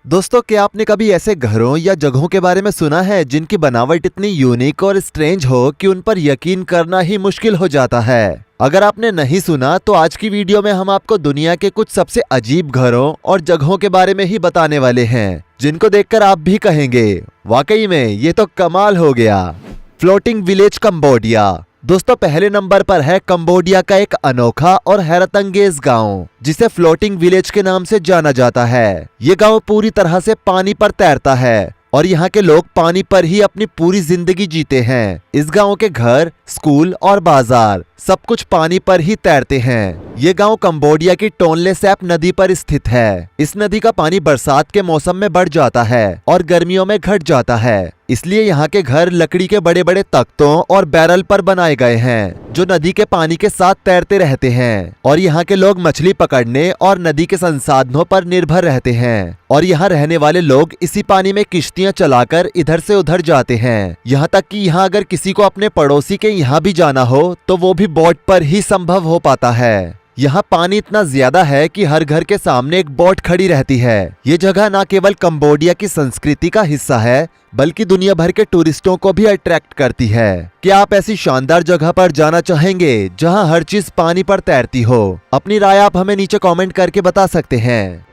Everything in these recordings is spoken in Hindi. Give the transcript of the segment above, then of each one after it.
दोस्तों, क्या आपने कभी ऐसे घरों या जगहों के बारे में सुना है जिनकी बनावट इतनी यूनिक और स्ट्रेंज हो कि उन पर यकीन करना ही मुश्किल हो जाता है। अगर आपने नहीं सुना तो आज की वीडियो में हम आपको दुनिया के कुछ सबसे अजीब घरों और जगहों के बारे में ही बताने वाले हैं, जिनको देखकर आप भी कहेंगे वाकई में ये तो कमाल हो गया। Floating village Cambodia. दोस्तों, पहले नंबर पर है कंबोडिया का एक अनोखा और हैरतअंगेज गांव, जिसे फ्लोटिंग विलेज के नाम से जाना जाता है। ये गांव पूरी तरह से पानी पर तैरता है और यहाँ के लोग पानी पर ही अपनी पूरी जिंदगी जीते हैं। इस गांव के घर, स्कूल और बाजार सब कुछ पानी पर ही तैरते हैं। ये गांव कंबोडिया की टोनले सैप नदी पर स्थित है। इस नदी का पानी बरसात के मौसम में बढ़ जाता है और गर्मियों में घट जाता है, इसलिए यहाँ के घर लकड़ी के बड़े बड़े तख्तों और बैरल पर बनाए गए हैं, जो नदी के पानी के साथ तैरते रहते हैं। और यहाँ के लोग मछली पकड़ने और नदी के संसाधनों पर निर्भर रहते हैं। और यहाँ रहने वाले लोग इसी पानी में किश्तियाँ चलाकर इधर से उधर जाते हैं। यहाँ तक कि यहाँ अगर किसी को अपने पड़ोसी के यहाँ भी जाना हो तो वो भी बोट पर ही संभव हो पाता है। यहाँ पानी इतना ज्यादा है कि हर घर के सामने एक बोट खड़ी रहती है। ये जगह न केवल कंबोडिया की संस्कृति का हिस्सा है, बल्कि दुनिया भर के टूरिस्टों को भी अट्रैक्ट करती है। क्या आप ऐसी शानदार जगह पर जाना चाहेंगे जहाँ हर चीज पानी पर तैरती हो? अपनी राय आप हमें नीचे कमेंट करके बता सकते हैं।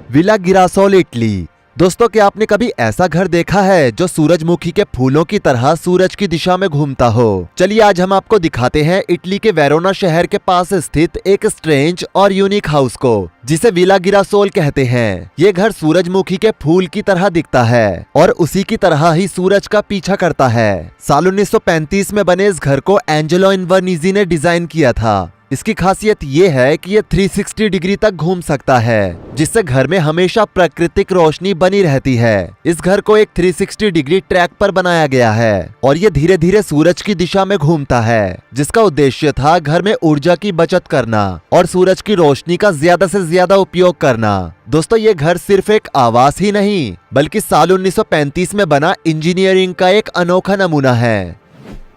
Villa Girasole, Italy. दोस्तों, क्या आपने कभी ऐसा घर देखा है जो सूरजमुखी के फूलों की तरह सूरज की दिशा में घूमता हो? चलिए आज हम आपको दिखाते हैं इटली के वेरोना शहर के पास स्थित एक स्ट्रेंज और यूनिक हाउस को, जिसे विला गिरासोल कहते हैं। ये घर सूरजमुखी के फूल की तरह दिखता है और उसी की तरह ही सूरज का पीछा करता है। साल 1935 में बने इस घर को एंजेलो इन्वर्नीजी ने डिजाइन किया था। इसकी खासियत ये है कि ये 360 डिग्री तक घूम सकता है, जिससे घर में हमेशा प्राकृतिक रोशनी बनी रहती है। इस घर को एक 360 डिग्री ट्रैक पर बनाया गया है और ये धीरे धीरे सूरज की दिशा में घूमता है, जिसका उद्देश्य था घर में ऊर्जा की बचत करना और सूरज की रोशनी का ज्यादा से ज्यादा उपयोग करना। दोस्तों, ये घर सिर्फ एक आवास ही नहीं, बल्कि साल 1935 में बना इंजीनियरिंग का एक अनोखा नमूना है।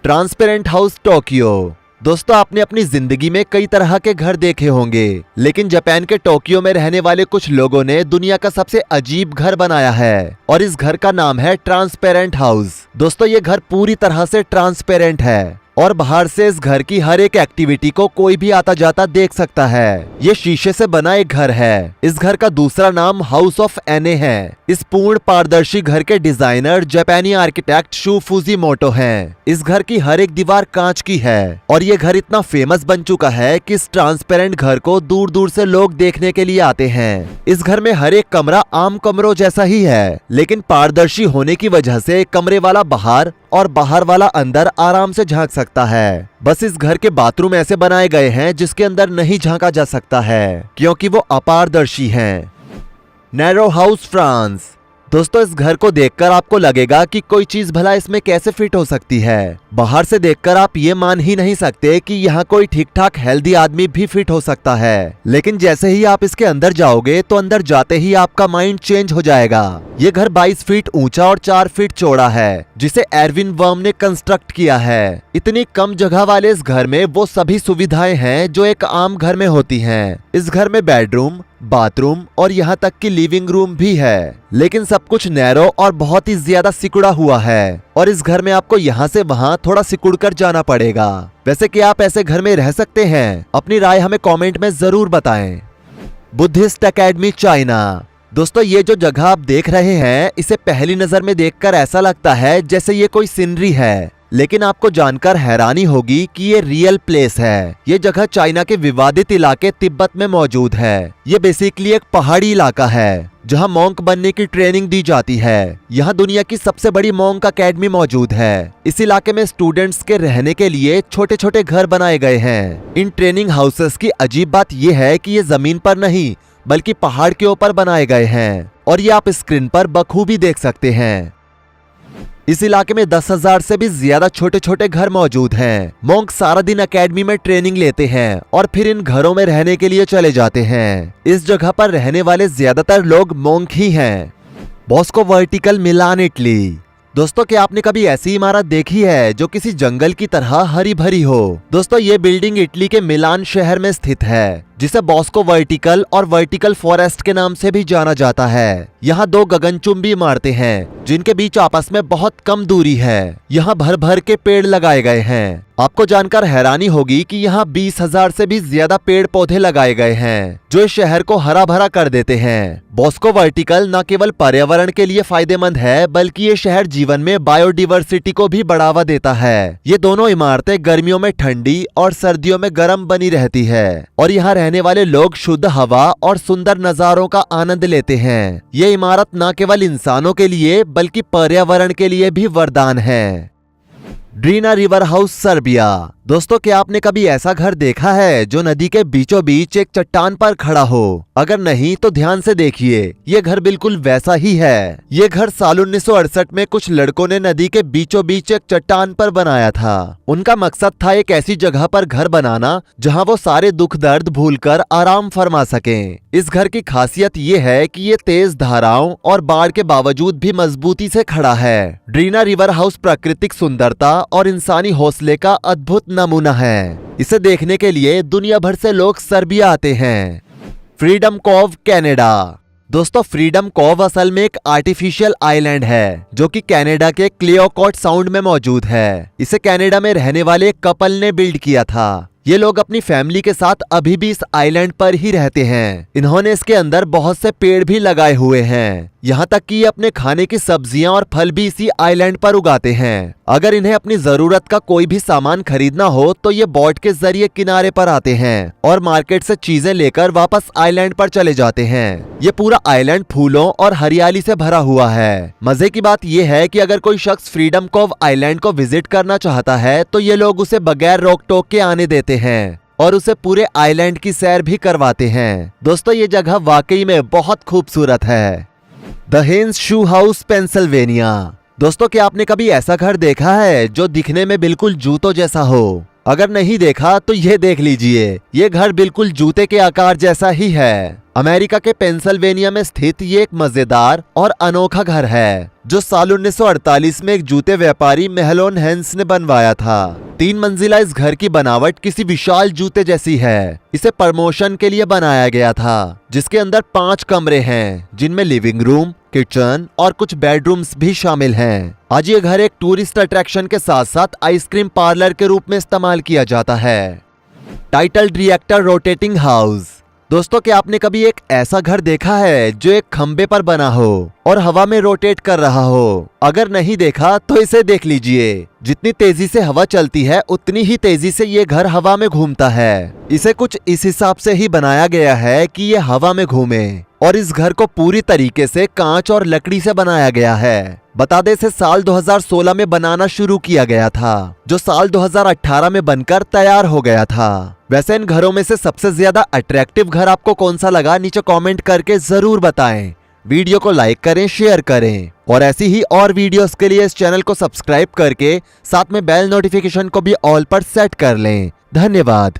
Transparent house, Tokyo. दोस्तों, आपने अपनी जिंदगी में कई तरह के घर देखे होंगे, लेकिन जापान के टोक्यो में रहने वाले कुछ लोगों ने दुनिया का सबसे अजीब घर बनाया है और इस घर का नाम है ट्रांसपेरेंट हाउस। दोस्तों, ये घर पूरी तरह से ट्रांसपेरेंट है और बाहर से इस घर की हर एक एक्टिविटी को कोई भी आता जाता देख सकता है। ये शीशे से बना एक घर है। इस घर का दूसरा नाम हाउस ऑफ एने है। इस पूर्ण पारदर्शी घर के डिजाइनर जापानी आर्किटेक्ट शू फुजीमोटो हैं। इस घर की हर एक दीवार कांच की है और ये घर इतना फेमस बन चुका है कि इस ट्रांसपेरेंट घर को दूर दूर से लोग देखने के लिए आते हैं। इस घर में हर एक कमरा आम कमरों जैसा ही है, लेकिन पारदर्शी होने की वजह से कमरे वाला बाहर और बाहर वाला अंदर आराम से झांक सकता है। बस इस घर के बाथरूम ऐसे बनाए गए हैं जिसके अंदर नहीं झांका जा सकता है, क्योंकि वो अपारदर्शी हैं। Narrow house, France. दोस्तों, इस घर को देखकर आपको लगेगा कि कोई चीज भला इसमें कैसे फिट हो सकती है। बाहर से देखकर आप ये मान ही नहीं सकते कि यहाँ कोई ठीक ठाक हेल्दी आदमी भी फिट हो सकता है, लेकिन जैसे ही आप इसके अंदर जाओगे तो अंदर जाते ही आपका माइंड चेंज हो जाएगा। ये घर 22 फीट ऊंचा और 4 फीट चौड़ा है, जिसे एरविन वर्म ने कंस्ट्रक्ट किया है। इतनी कम जगह वाले इस घर में वो सभी सुविधाएं हैं जो एक आम घर में होती हैं। इस घर में बेडरूम, बाथरूम और यहाँ तक कि लिविंग रूम भी है, लेकिन सब कुछ नैरो और बहुत ही ज्यादा सिकुड़ा हुआ है और इस घर में आपको यहाँ से वहाँ थोड़ा सिकुड़ कर जाना पड़ेगा। वैसे क्या आप ऐसे घर में रह सकते हैं? अपनी राय हमें कमेंट में जरूर बताएं। Buddhist academy, China. दोस्तों, ये जो जगह आप देख रहे हैं, इसे पहली नजर में देखकर ऐसा लगता है जैसे ये कोई सीनरी है, लेकिन आपको जानकर हैरानी होगी कि ये रियल प्लेस है। ये जगह चाइना के विवादित इलाके तिब्बत में मौजूद है। ये बेसिकली एक पहाड़ी इलाका है जहां मॉन्क बनने की ट्रेनिंग दी जाती है। यहाँ दुनिया की सबसे बड़ी मॉन्क अकेडमी मौजूद है। इस इलाके में स्टूडेंट्स के रहने के लिए छोटे छोटे घर बनाए गए हैं। इन ट्रेनिंग हाउसेस की अजीब बात यह है कि ये जमीन पर नहीं बल्कि पहाड़ के ऊपर बनाए गए हैं और ये आप स्क्रीन पर बखूबी देख सकते हैं। इस इलाके में 10,000 से भी ज्यादा छोटे छोटे घर मौजूद हैं। मॉन्क सारा दिन एकेडमी में ट्रेनिंग लेते हैं और फिर इन घरों में रहने के लिए चले जाते हैं। इस जगह पर रहने वाले ज्यादातर लोग मॉन्क ही हैं। बॉस्को वर्टिकल, मिलान, इटली। दोस्तों, क्या आपने कभी ऐसी इमारत देखी है जो किसी जंगल की तरह हरी भरी हो? दोस्तों, ये बिल्डिंग इटली के मिलान शहर में स्थित है। जिसे बॉस्को वर्टिकल और वर्टिकल फॉरेस्ट के नाम से भी जाना जाता है। यहाँ दो गगनचुंबी इमारतें हैं जिनके बीच आपस में बहुत कम दूरी है। यहाँ भर भर के पेड़ लगाए गए हैं। आपको जानकर हैरानी होगी कि यहाँ 20,000 से भी ज्यादा पेड़ पौधे लगाए गए हैं जो इस शहर को हरा भरा कर देते हैं। बॉस्को वर्टिकल न केवल पर्यावरण के लिए फायदेमंद है बल्कि ये शहर जीवन में बायोडाइवर्सिटी को भी बढ़ावा देता है। ये दोनों इमारतें गर्मियों में ठंडी और सर्दियों में गर्म बनी रहती है और यहाँ रहने वाले लोग शुद्ध हवा और सुंदर नजारों का आनंद लेते हैं। ये इमारत न केवल इंसानों के लिए बल्कि पर्यावरण के लिए भी वरदान है। ड्रीना रिवर हाउस सर्बिया। दोस्तों, क्या आपने कभी ऐसा घर देखा है जो नदी के बीचों बीच एक चट्टान पर खड़ा हो? अगर नहीं तो ध्यान से देखिए, ये घर बिल्कुल वैसा ही है। ये घर साल 1968 में कुछ लड़कों ने नदी के बीचों बीच एक चट्टान पर बनाया था। उनका मकसद था एक ऐसी जगह पर घर बनाना जहां वो सारे दुख दर्द भूलकर आराम फरमा सकें। इस घर की खासियत ये है कि ये तेज धाराओं और बाढ़ के बावजूद भी मजबूती से खड़ा है। ड्रीना रिवर हाउस प्राकृतिक सुंदरता और इंसानी हौसले का अद्भुत नमूना है। इसे देखने के लिए दुनिया भर से लोग सर्बिया आते हैं। Freedom Cove, Canada. दोस्तों, फ्रीडम कोव असल में एक आर्टिफिशियल आइलैंड है जो कि कनाडा के क्लियोकोट साउंड में मौजूद है। इसे कनाडा में रहने वाले एक कपल ने बिल्ड किया था। ये लोग अपनी फैमिली के साथ अभी भी इस आइलैंड पर ही रहते हैं। इन्होंने इसके अंदर बहुत से पेड़ भी लगाए हुए हैं। यहाँ तक कि ये अपने खाने की सब्जियां और फल भी इसी आइलैंड पर उगाते हैं। अगर इन्हें अपनी जरूरत का कोई भी सामान खरीदना हो तो ये बोट के जरिए किनारे पर आते हैं और मार्केट से चीजें लेकर वापस आइलैंड पर चले जाते हैं। ये पूरा आइलैंड फूलों और हरियाली से भरा हुआ है। मजे की बात यह है कि अगर कोई शख्स फ्रीडम कोव आइलैंड को विजिट करना चाहता है तो ये लोग उसे बगैर रोक टोक के आने देते हैं और उसे पूरे आइलैंड की सैर भी करवाते हैं। दोस्तों, ये जगह वाकई में बहुत खूबसूरत है। The Haines Shoe House, Pennsylvania. दोस्तों, क्या आपने कभी ऐसा घर देखा है जो दिखने में बिल्कुल जूतों जैसा हो? अगर नहीं देखा तो ये देख लीजिए, ये घर बिल्कुल जूते के आकार जैसा ही है। अमेरिका के पेंसिल्वेनिया में स्थित ये एक मजेदार और अनोखा घर है जो साल 1948 में एक जूते व्यापारी मेहलोन हेन्स ने बनवाया था। 3 मंजिला इस घर की बनावट किसी विशाल जूते जैसी है। इसे प्रमोशन के लिए बनाया गया था, जिसके अंदर 5 कमरे हैं जिनमें लिविंग रूम, किचन और कुछ बेडरूम्स भी शामिल हैं। आज ये घर एक टूरिस्ट अट्रैक्शन के साथ साथ आइसक्रीम पार्लर के रूप में इस्तेमाल किया जाता है। Titled reactor rotating house. दोस्तों, क्या आपने कभी एक ऐसा घर देखा है जो एक खंबे पर बना हो और हवा में रोटेट कर रहा हो? अगर नहीं देखा तो इसे देख लीजिए। जितनी तेजी से हवा चलती है उतनी ही तेजी से ये घर हवा में घूमता है। इसे कुछ इस हिसाब से ही बनाया गया है कि ये हवा में घूमे और इस घर को पूरी तरीके से कांच और लकड़ी से बनाया गया है। बता दें, इसे साल 2016 में बनाना शुरू किया गया था जो साल 2018 में बनकर तैयार हो गया था। वैसे इन घरों में से सबसे ज्यादा अट्रैक्टिव घर आपको कौन सा लगा, नीचे कमेंट करके जरूर बताएं। वीडियो को लाइक करें, शेयर करें और ऐसी ही और वीडियोस के लिए इस चैनल को सब्सक्राइब करके साथ में बेल नोटिफिकेशन को भी ऑल पर सेट कर लें। धन्यवाद।